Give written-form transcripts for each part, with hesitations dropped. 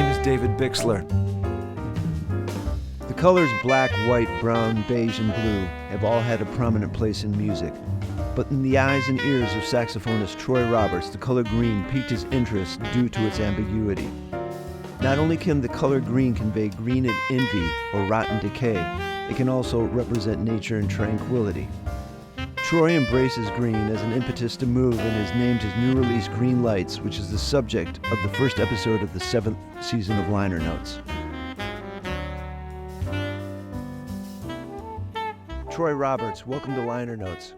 name is David Bixler. The colors black, white, brown, beige, and blue have all had a prominent place in music. But in the eyes and ears of saxophonist Troy Roberts, the color green piqued his interest due to its ambiguity. Not only can the color green convey green and envy or rotten decay, it can also represent nature and tranquility. Troy embraces green as an impetus to move and has named his new release Green Lights, which is the subject of the first episode of the 7th season of Liner Notes. Troy Roberts, welcome to Liner Notes.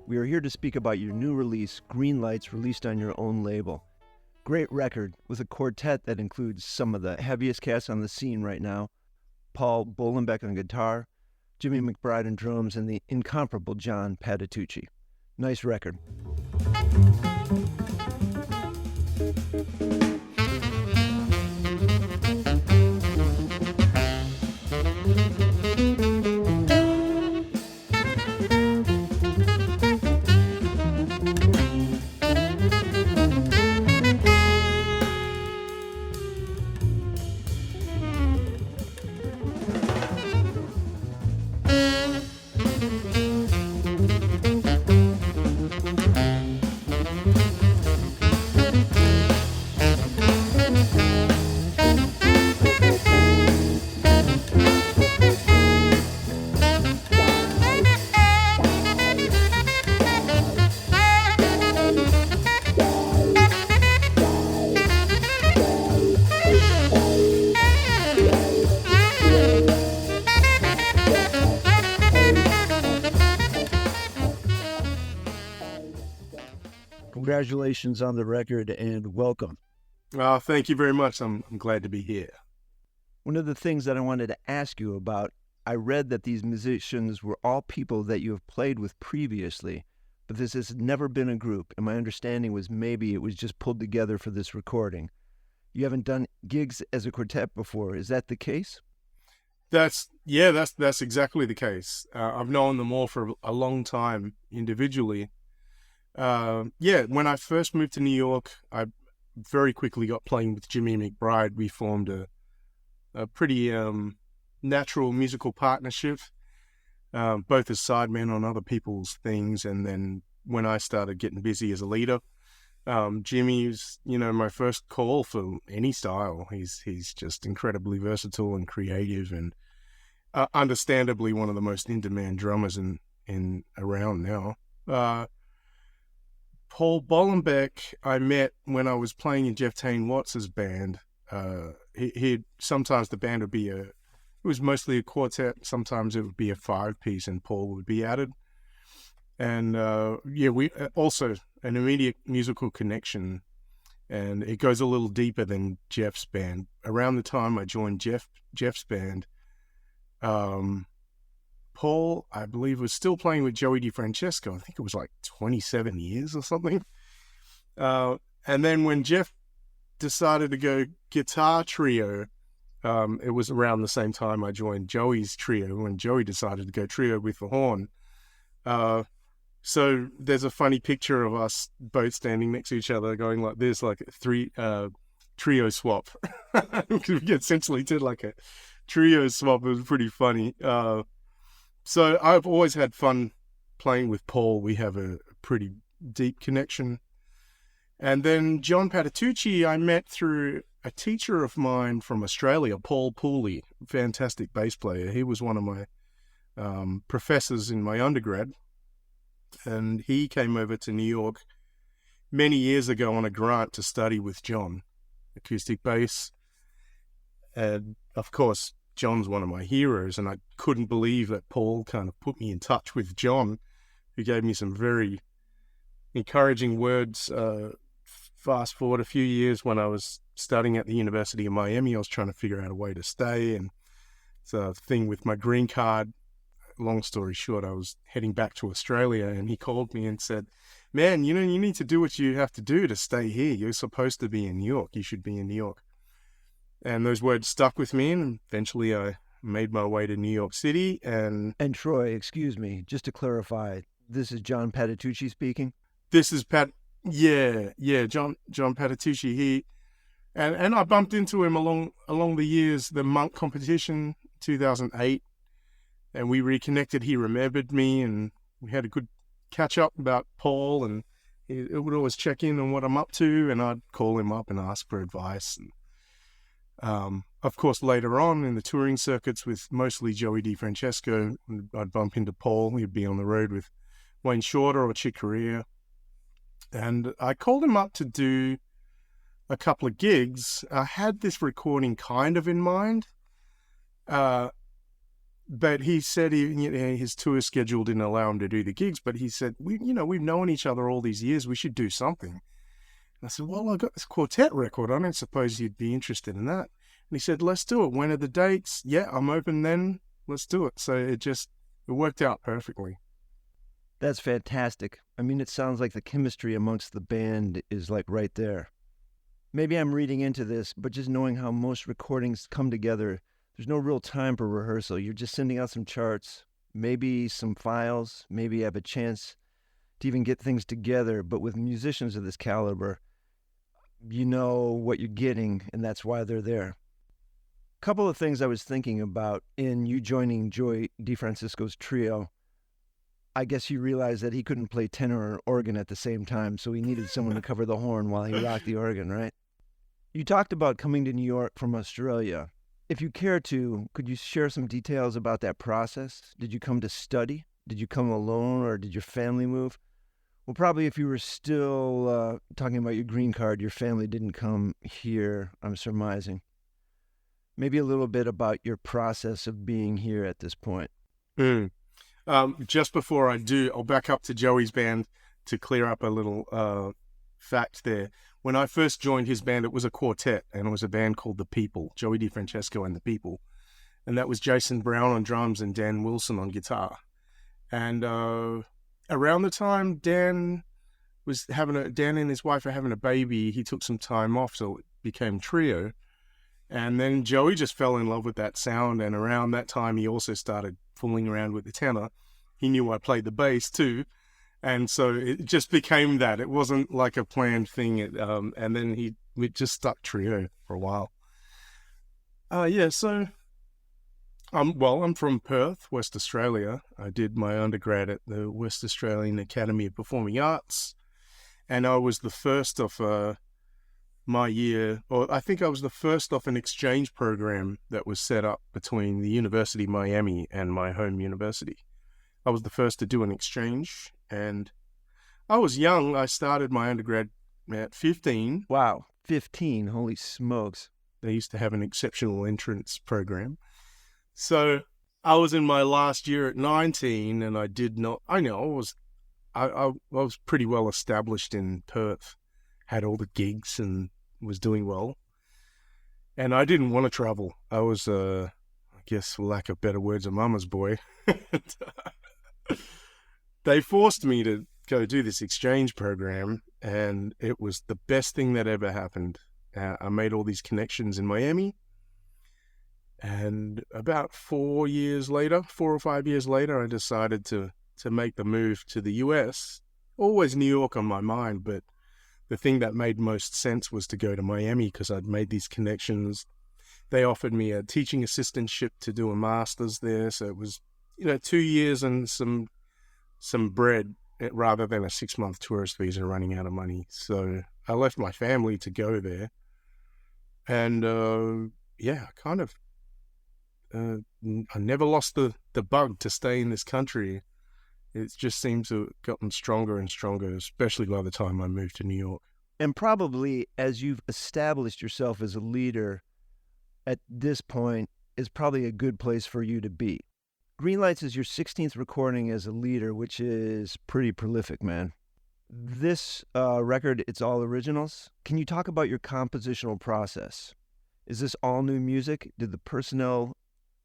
We are here to speak about your new release, Green Lights, released on your own label. Great record with a quartet that includes some of the heaviest cats on the scene right now. Paul Bolenbeck on guitar, Jimmy McBride on drums, and the incomparable John Patitucci. Nice record. Congratulations on the record and welcome. Thank you very much. I'm glad to be here. One of the things that I wanted to ask you about, I read that these musicians were all people that you have played with previously, but this has never been a group, and my understanding was maybe it was just pulled together for this recording. You haven't done gigs as a quartet before. Is that the case? That's exactly the case. I've known them all for a long time individually. When I first moved to New York, I very quickly got playing with Jimmy McBride. We formed a pretty natural musical partnership, both as sidemen on other people's things. And then when I started getting busy as a leader, Jimmy was, my first call for any style. He's just incredibly versatile and creative, and understandably one of the most in-demand drummers in around now. Paul Bolenbeck I met when I was playing in Jeff Tane Watts's band. He sometimes the band would be it was mostly a quartet. Sometimes it would be a 5-piece, and Paul would be added. And we also an immediate musical connection, and it goes a little deeper than Jeff's band. Around the time I joined Jeff's band, Paul, I believe, was still playing with Joey DeFrancesco. I think it was like 27 years or something. And then when Jeff decided to go guitar trio, it was around the same time I joined Joey's trio, when Joey decided to go trio with the horn. So there's a funny picture of us both standing next to each other going like this, like a trio swap. We essentially did like a trio swap. It was pretty funny. So I've always had fun playing with Paul. We have a pretty deep connection. And then John Patitucci I met through a teacher of mine from Australia, Paul Pooley, fantastic bass player. He was one of my professors in my undergrad. And he came over to New York many years ago on a grant to study with John, acoustic bass. And of course, John's one of my heroes, and I couldn't believe that Paul kind of put me in touch with John, who gave me some very encouraging words. Fast forward a few years, when I was studying at the University of Miami, I was trying to figure out a way to stay, and it's a thing with my green card. Long story short, I was heading back to Australia, and he called me and said, "Man, you need to do what you have to do to stay here. You're supposed to be in New York. You should be in New York." And those words stuck with me, and eventually I made my way to New York City. And Troy, excuse me, just to clarify, this is John Patitucci speaking? This is John Patitucci. And I bumped into him along the years, the Monk competition, 2008, and we reconnected. He remembered me, and we had a good catch up about Paul, and he would always check in on what I'm up to, and I'd call him up and ask for advice. And of course, later on in the touring circuits with mostly Joey DeFrancesco, I'd bump into Paul. He'd be on the road with Wayne Shorter or Chick Corea, and I called him up to do a couple of gigs. I had this recording kind of in mind, but he said his tour schedule didn't allow him to do the gigs. But he said, we've known each other all these years. We should do something. And I said, well, I got this quartet record. I don't suppose you'd be interested in that. And he said, let's do it. When are the dates? Yeah, I'm open then. Let's do it. So it worked out perfectly. That's fantastic. I mean, it sounds like the chemistry amongst the band is like right there. Maybe I'm reading into this, but just knowing how most recordings come together, there's no real time for rehearsal. You're just sending out some charts, maybe some files, maybe you have a chance to even get things together. But with musicians of this caliber, you know what you're getting, and that's why they're there. A couple of things I was thinking about in you joining Joey DeFrancesco's trio. I guess you realized that he couldn't play tenor or organ at the same time, so he needed someone to cover the horn while he rocked the organ, right? You talked about coming to New York from Australia. If you care to, could you share some details about that process? Did you come to study? Did you come alone, or did your family move? Well, probably if you were still talking about your green card, your family didn't come here, I'm surmising. Maybe a little bit about your process of being here at this point. Just before I do, I'll back up to Joey's band to clear up a little fact there. When I first joined his band, it was a quartet, and it was a band called The People, Joey DeFrancesco and The People. And that was Jason Brown on drums and Dan Wilson on guitar. And around the time Dan and his wife were having a baby, he took some time off, so it became trio. And then Joey just fell in love with that sound, and around that time he also started fooling around with the tenor. He knew I played the bass too, and so it just became that. It wasn't like a planned thing. And then we just stuck trio for a while. So I'm from Perth, West Australia. I did my undergrad at the West Australian Academy of Performing Arts, and I was the first of my year, or I think I was the first of an exchange program that was set up between the University of Miami and my home university. I was the first to do an exchange, and I was young. I started my undergrad at 15. Wow, 15, holy smokes. They used to have an exceptional entrance program. So I was in my last year at 19, and I was pretty well established in Perth, had all the gigs and was doing well. And I didn't want to travel. I was, I guess, for lack of better words, a mama's boy. They forced me to go do this exchange program, and it was the best thing that ever happened. I made all these connections in Miami, and about 4 or 5 years later, I decided to make the move to the US. Always New York on my mind, but the thing that made most sense was to go to Miami because I'd made these connections. They offered me a teaching assistantship to do a master's there, so it was 2 years and some bread rather than a 6-month tourist visa running out of money. So I left my family to go there, and I never lost the bug to stay in this country. It just seems to have gotten stronger and stronger, especially by the time I moved to New York. And probably as you've established yourself as a leader at this point is probably a good place for you to be. Greenlights is your 16th recording as a leader, which is pretty prolific, man. This record, it's all originals. Can you talk about your compositional process? Is this all new music? Did the personnel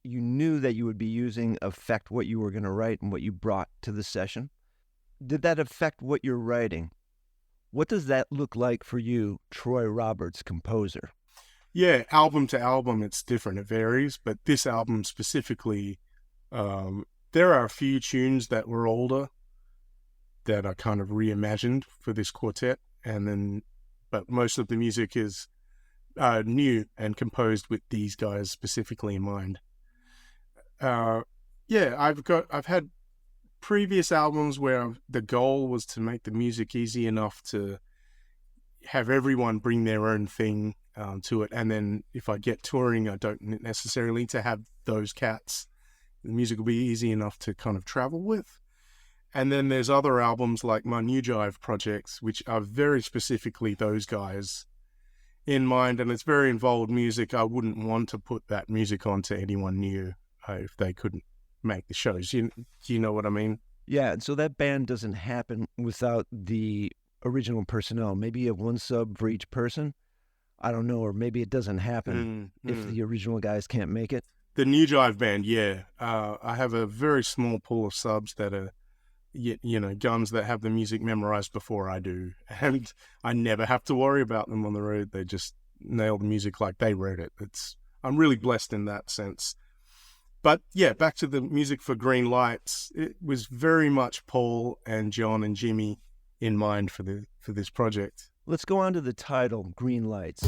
you knew that you would be using affect what you were going to write and what you brought to the session? Did that affect what you're writing? What does that look like for you, Troy Roberts, composer? Yeah, album to album, it's different. It varies. But this album specifically, there are a few tunes that were older that I kind of reimagined for this quartet. But most of the music is new and composed with these guys specifically in mind. I've had previous albums where the goal was to make the music easy enough to have everyone bring their own thing to it. And then if I get touring, I don't necessarily need to have those cats. The music will be easy enough to kind of travel with. And then there's other albums like my New Jive projects, which are very specifically those guys in mind. And it's very involved music. I wouldn't want to put that music on to anyone new if they couldn't make the shows. Do you know what I mean? Yeah, and so that band doesn't happen without the original personnel. Maybe you have one sub for each person. I don't know, or maybe it doesn't happen if the original guys can't make it. The New Jive band, yeah. I have a very small pool of subs that are, guns that have the music memorized before I do. And I never have to worry about them on the road. They just nail the music like they wrote it. I'm really blessed in that sense. But yeah, back to the music for Green Lights. It was very much Paul and John and Jimmy in mind for this project. Let's go on to the title, Green Lights.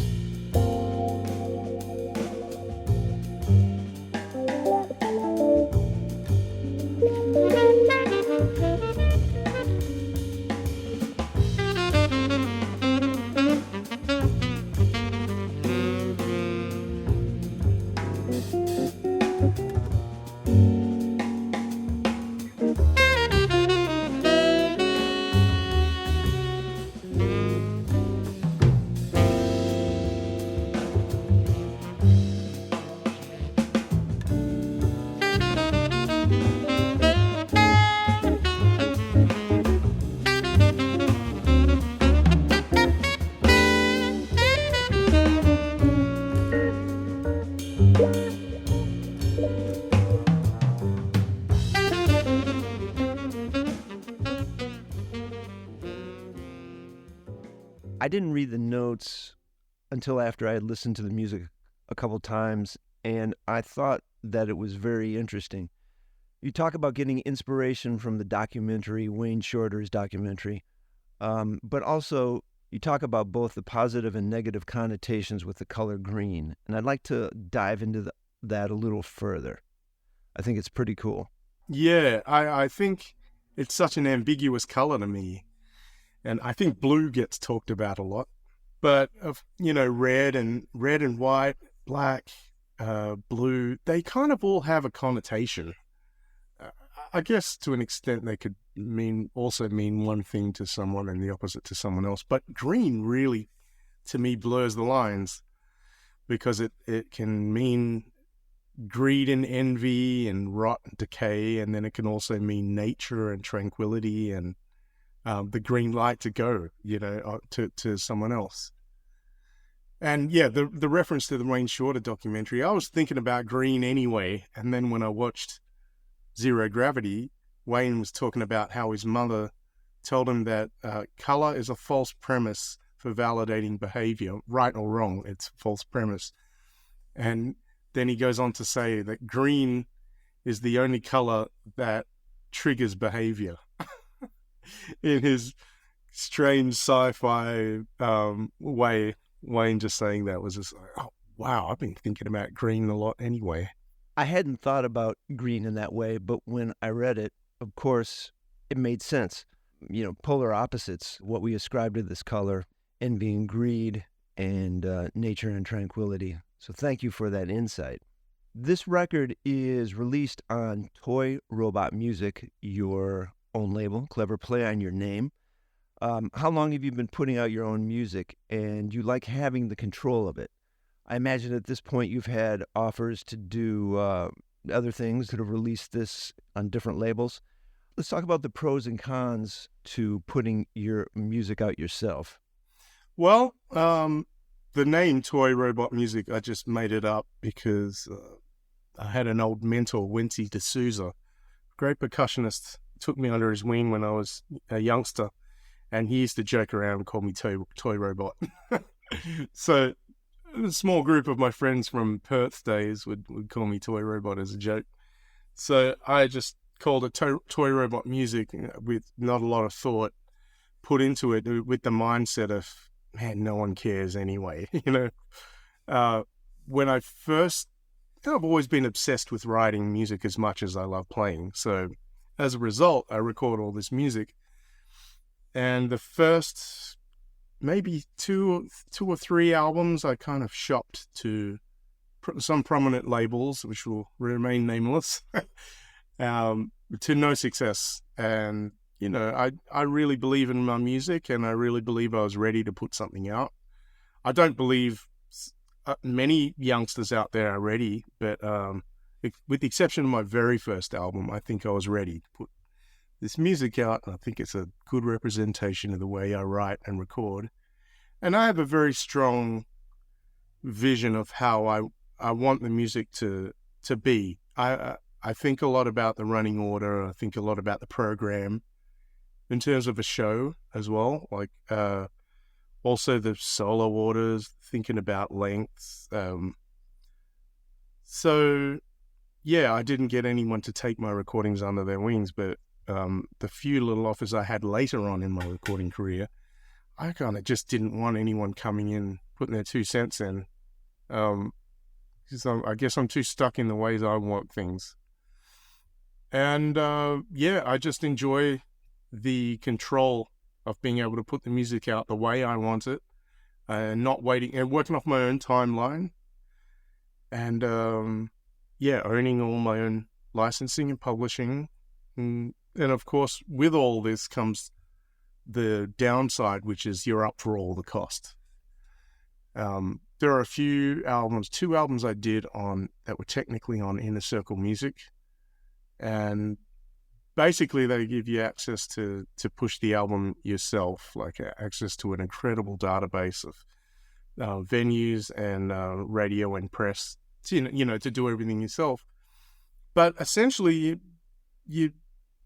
I didn't read the notes until after I had listened to the music a couple times, and I thought that it was very interesting. You talk about getting inspiration from the documentary, Wayne Shorter's documentary, but also you talk about both the positive and negative connotations with the color green, and I'd like to dive into that a little further. I think it's pretty cool. Yeah, I think it's such an ambiguous color to me. And I think blue gets talked about a lot, but red and white, black, blue, they kind of all have a connotation. I guess to an extent they could also mean one thing to someone and the opposite to someone else. But green really, to me, blurs the lines because it can mean greed and envy and rot and decay, and then it can also mean nature and tranquility and the green light to go, to someone else. And yeah, the reference to the Wayne Shorter documentary, I was thinking about green anyway. And then when I watched Zero Gravity, Wayne was talking about how his mother told him that color is a false premise for validating behavior, right or wrong, it's a false premise. And then he goes on to say that green is the only color that triggers behavior. In his strange sci-fi way, Wayne just saying that was just like, oh, wow, I've been thinking about green a lot anyway. I hadn't thought about green in that way, but when I read it, of course, it made sense. Polar opposites, what we ascribe to this color, envy and greed, and nature and tranquility. So thank you for that insight. This record is released on Toy Robot Music, your own label, clever play on your name. How long have you been putting out your own music, and you like having the control of it? I imagine at this point you've had offers to do other things that have released this on different labels. Let's talk about the pros and cons to putting your music out yourself. Well, the name Toy Robot Music, I just made it up because I had an old mentor, Wincy D'Souza, great percussionist, took me under his wing when I was a youngster, and he used to joke around and call me Toy Robot. So a small group of my friends from Perth days would call me Toy Robot as a joke. So I just called it Toy Robot Music with not a lot of thought put into it, with the mindset of, man, no one cares anyway. When I first, I've always been obsessed with writing music as much as I love playing. So as a result, I record all this music. And the first maybe two or three albums, I kind of shopped to some prominent labels, which will remain nameless, to no success. And, you know, I really believe in my music, and I really believe I was ready to put something out. I don't believe many youngsters out there are ready, but with the exception of my very first album, I think I was ready to put this music out. And I think it's a good representation of the way I write and record. And I have a very strong vision of how I want the music to be. I think a lot about the running order. I think a lot about the program in terms of a show as well. Like also the solo orders, thinking about lengths. So yeah, I didn't get anyone to take my recordings under their wings, but the few little offers I had later on in my recording career, I kind of just didn't want anyone coming in, putting their 2 cents in. Because I guess I'm too stuck in the ways I want things. And yeah, I just enjoy the control of being able to put the music out the way I want it, and not waiting and working off my own timeline. And yeah, owning all my own licensing and publishing. And of course, with all this comes the downside, which is you're up for all the cost. There are a few albums, 2 albums I did on that were technically on Inner Circle Music, and basically they give you access to push the album yourself, like access to an incredible database of venues and radio and press, to do everything yourself. But essentially, you're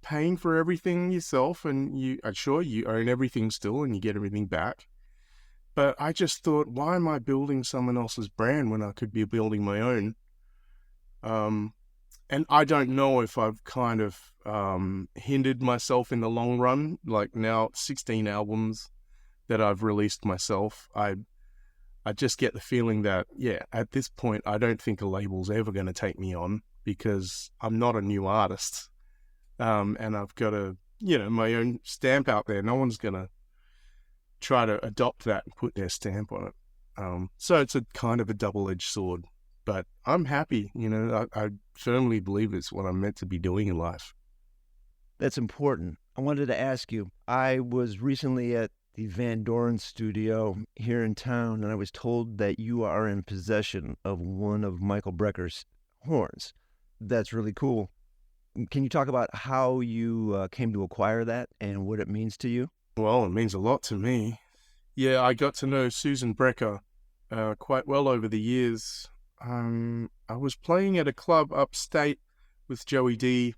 paying for everything yourself, and you own everything still, and you get everything back. But I just thought, why am I building someone else's brand when I could be building my own? And I don't know if I've kind of hindered myself in the long run. Like now, 16 albums that I've released myself. I just get the feeling that, yeah, at this point, I don't think a label's ever going to take me on, because I'm not a new artist. And I've got my own stamp out there. No one's going to try to adopt that and put their stamp on it. So it's a kind of a double-edged sword, but I'm happy. I firmly believe it's what I'm meant to be doing in life. That's important. I wanted to ask you, I was recently at the Van Doren studio here in town, and I was told that you are in possession of one of Michael Brecker's horns. That's really cool. Can you talk about how you came to acquire that and what it means to you? Well, it means a lot to me. Yeah, I got to know Susan Brecker quite well over the years. I was playing at a club upstate with Joey D,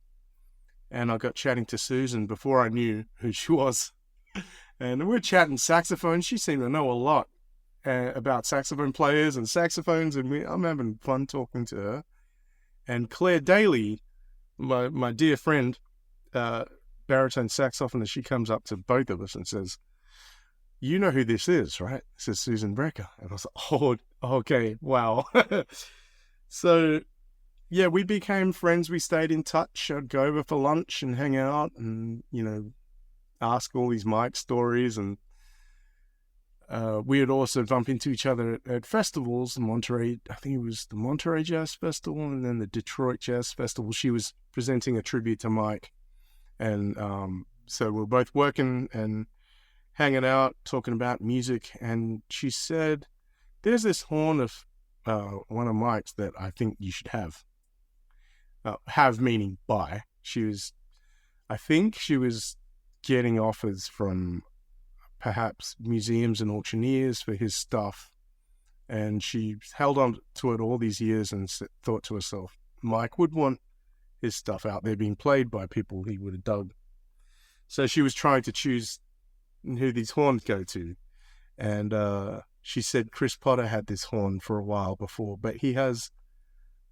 and I got chatting to Susan before I knew who she was. And we're chatting saxophone. She seemed to know a lot about saxophone players and saxophones, and I'm having fun talking to her. And Claire Daly, my dear friend, baritone saxophonist, she comes up to both of us and says, "You know who this is, right? This is Susan Brecker." And I was like, "Oh, okay, wow." So, yeah, we became friends. We stayed in touch. I'd go over for lunch and hang out and, ask all these Mike stories. And we would also bump into each other at festivals in Monterey. I think it was the Monterey Jazz Festival and then the Detroit Jazz Festival. She was presenting a tribute to Mike. And so we were both working and hanging out, talking about music. And she said, "There's this horn of one of Mike's that I think you should have." Have meaning buy. I think she was getting offers from perhaps museums and auctioneers for his stuff. And she held on to it all these years and thought to herself, Mike would want his stuff out there being played by people he would have dug. So she was trying to choose who these horns go to. And she said Chris Potter had this horn for a while before, but he has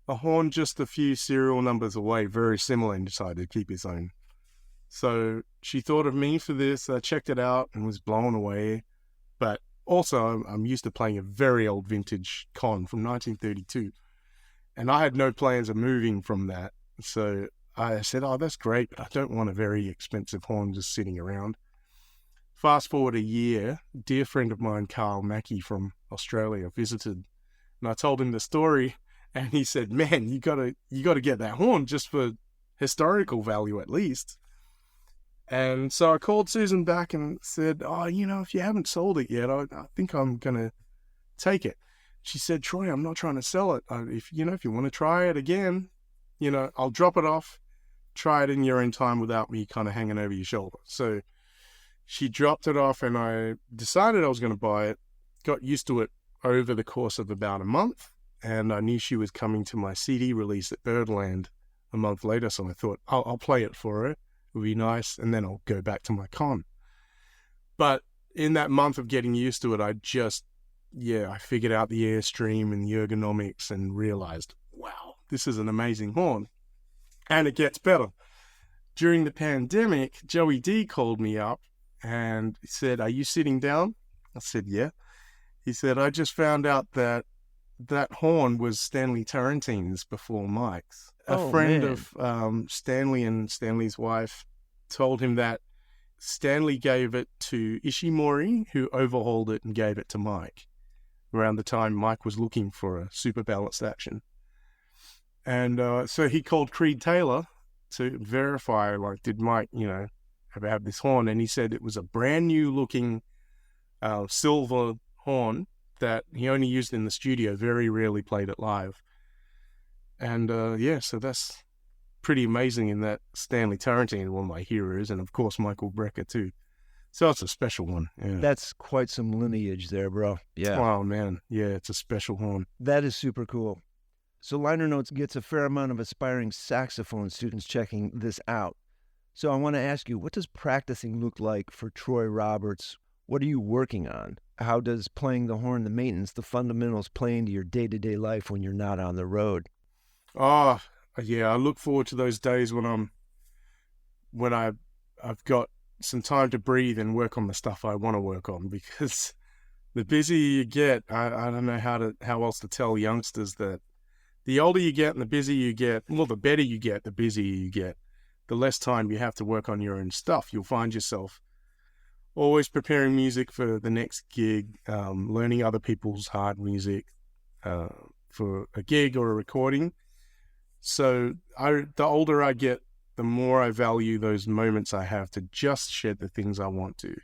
a horn just a few serial numbers away, very similar, and decided to keep his own. So she thought of me for this. I checked it out and was blown away. But Also, I'm used to playing a very old vintage con from 1932, and I had no plans of moving from that. So I said, oh, that's great, but I don't want a very expensive horn just sitting around. Fast forward a year, a dear friend of mine, Carl Mackey from Australia, visited, and I told him the story, and he said, man, you gotta get that horn just for historical value at least. And so I called Susan back and said, oh, if you haven't sold it yet, I think I'm going to take it. She said, Troy, I'm not trying to sell it. If you want to try it again, I'll drop it off, try it in your own time without me kind of hanging over your shoulder. So she dropped it off, and I decided I was going to buy it, got used to it over the course of about a month, and I knew she was coming to my CD release at Birdland a month later, so I thought, I'll play it for her. It would be nice, and then I'll go back to my con. But in that month of getting used to it, I figured out the airstream and the ergonomics and realized, wow, this is an amazing horn. And it gets better. During the pandemic, Joey D called me up and said, are you sitting down? I said, yeah. He said, I just found out that horn was Stanley Tarentine's before Mike's. A friend of Stanley and Stanley's wife told him that Stanley gave it to Ishimori, who overhauled it and gave it to Mike around the time Mike was looking for a super balanced action. And so he called Creed Taylor to verify, did Mike, have this horn? And he said it was a brand new looking silver horn that he only used in the studio, very rarely played it live. And so that's pretty amazing in that Stanley Tarantine, one of my heroes, and of course Michael Brecker too. So it's a special one. Yeah. That's quite some lineage there, bro. Yeah. Oh man, yeah, it's a special horn. That is super cool. So Liner Notes gets a fair amount of aspiring saxophone students checking this out. So I want to ask you, what does practicing look like for Troy Roberts? What are you working on? How does playing the horn, the maintenance, the fundamentals play into your day-to-day life when you're not on the road? Oh, yeah, I look forward to those days when I've got some time to breathe and work on the stuff I want to work on, because the busier you get, I don't know how else to tell youngsters that the older you get and the busier you get, well, the better you get, the busier you get, the less time you have to work on your own stuff. You'll find yourself always preparing music for the next gig, learning other people's hard music for a gig or a recording. So the older I get, the more I value those moments I have to just shed the things I want to,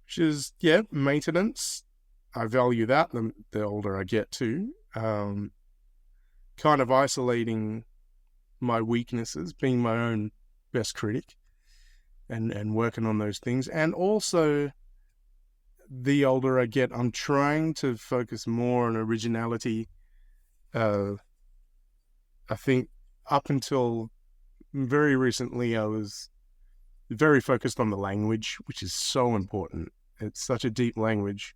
which is, maintenance. I value that the older I get too. Kind of isolating my weaknesses, being my own best critic, and working on those things. And also, the older I get, I'm trying to focus more on originality. I think up until very recently, I was very focused on the language, which is so important. It's such a deep language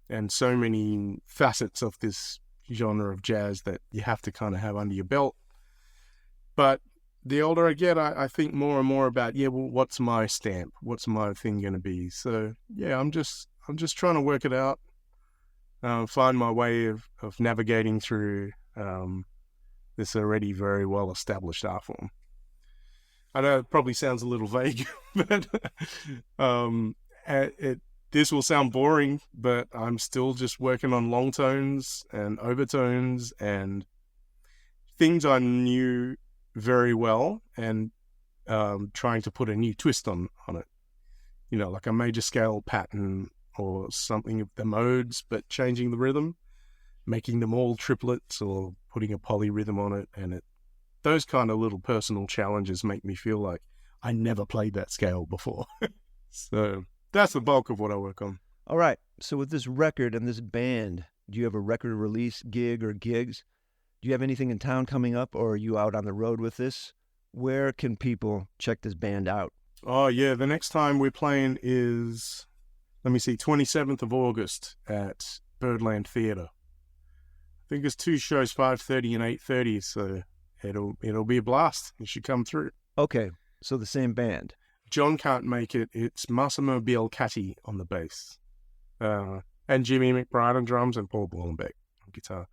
and so many facets of this genre of jazz that you have to kind of have under your belt. But the older I get, I think more and more about, what's my stamp? What's my thing going to be? So, I'm just trying to work it out, find my way of navigating through this already very well-established art form. I know it probably sounds a little vague, but this will sound boring, but I'm still just working on long tones and overtones and things I knew very well, and trying to put a new twist on it. Like a major scale pattern or something of the modes, but changing the rhythm, making them all triplets or putting a polyrhythm on it. And those kind of little personal challenges make me feel like I never played that scale before. So that's the bulk of what I work on. All right. So with this record and this band, do you have a record release gig or gigs? Do you have anything in town coming up, or are you out on the road with this? Where can people check this band out? Oh, yeah. The next time we're playing is, 27th of August at Birdland Theatre. I think it's 2 shows, 5:30 and 8:30, so it'll be a blast. You should come through. Okay, so the same band. John can't make it. It's Massimo Bielcatti on the bass. And Jimmy McBride on drums and Paul Borlenbeck on guitar.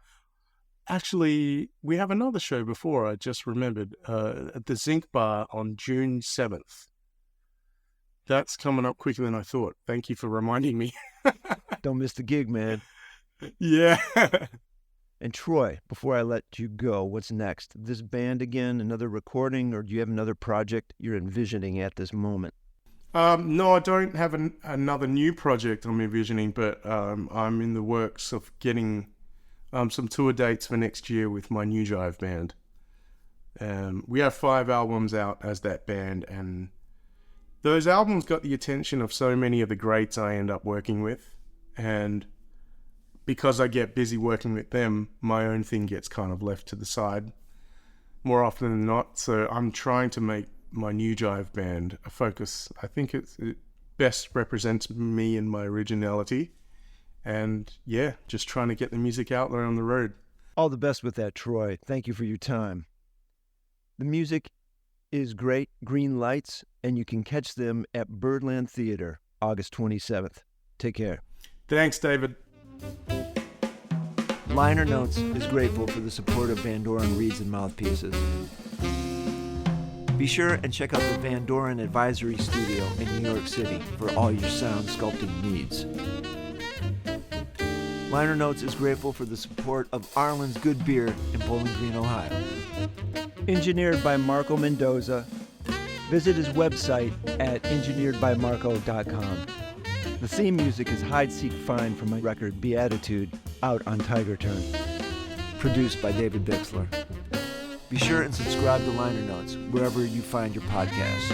Actually, we have another show before, I just remembered, at the Zinc Bar on June 7th. That's coming up quicker than I thought. Thank you for reminding me. Don't miss the gig, man. Yeah. And Troy, before I let you go, what's next? This band again, another recording, or do you have another project you're envisioning at this moment? No, I don't have another new project I'm envisioning, but I'm in the works of getting some tour dates for next year with my New Jive band. We have 5 albums out as that band, and those albums got the attention of so many of the greats I end up working with, and because I get busy working with them, my own thing gets kind of left to the side more often than not. So I'm trying to make my New Jive band a focus. I think it best represents me and my originality. And yeah, just trying to get the music out there on the road. All the best with that, Troy. Thank you for your time. The music is great, Green Lights, and you can catch them at Birdland Theater, August 27th. Take care. Thanks, David. Liner Notes is grateful for the support of Van Doren Reeds and Mouthpieces. Be sure and check out the Van Doren Advisory Studio in New York City for all your sound sculpting needs. Liner Notes is grateful for the support of Arlen's Good Beer in Bowling Green, Ohio. Engineered by Marco Mendoza. Visit his website at engineeredbymarco.com. The theme music is Hide, Seek, Find from my record Beatitude, out on Tiger Turn. Produced by David Bixler. Be sure and subscribe to Liner Notes wherever you find your podcasts.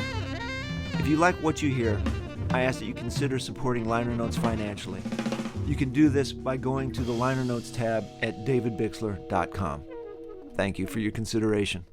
If you like what you hear, I ask that you consider supporting Liner Notes financially. You can do this by going to the Liner Notes tab at davidbixler.com. Thank you for your consideration.